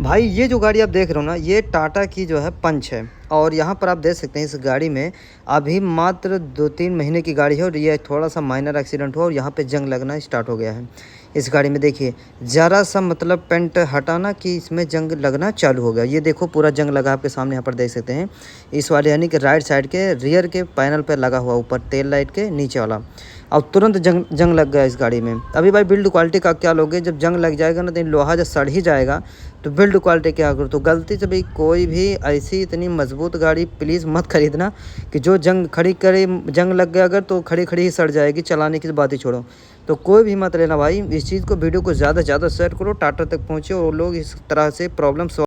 भाई ये जो गाड़ी आप देख रहे हो ना, ये टाटा की जो है पंच है। और यहाँ पर आप देख सकते हैं इस गाड़ी में अभी मात्र 2-3 महीने की गाड़ी है और ये थोड़ा सा माइनर एक्सीडेंट हुआ और यहाँ पे जंग लगना स्टार्ट हो गया है। इस गाड़ी में देखिए ज़रा सा मतलब पेंट हटाना कि इसमें जंग लगना चालू हो गया। ये देखो पूरा जंग लगा आपके सामने यहाँ पर देख सकते हैं। इस वाले यानी कि राइट साइड के रियर के पैनल पर लगा हुआ ऊपर टेल लाइट के नीचे वाला। अब तुरंत जंग लग गया इस गाड़ी में। अभी भाई बिल्ड क्वालिटी का क्या लोगे, जब जंग लग जाएगा ना तो लोहा जब सड़ ही जाएगा तो बिल्ड क्वालिटी क्या करो। तो गलती से भाई कोई भी ऐसी इतनी मजबूत गाड़ी प्लीज़ मत खरीदना कि जो जंग खड़ी करे, जंग लग गया अगर तो खड़ी खड़ी ही सड़ जाएगी, चलाने की बात ही छोड़ो। तो कोई भी मत लेना भाई। इस चीज़ को वीडियो को ज़्यादा से ज़्यादा शेयर करो, टाटा तक पहुँचे और लोग इस तरह से प्रॉब्लम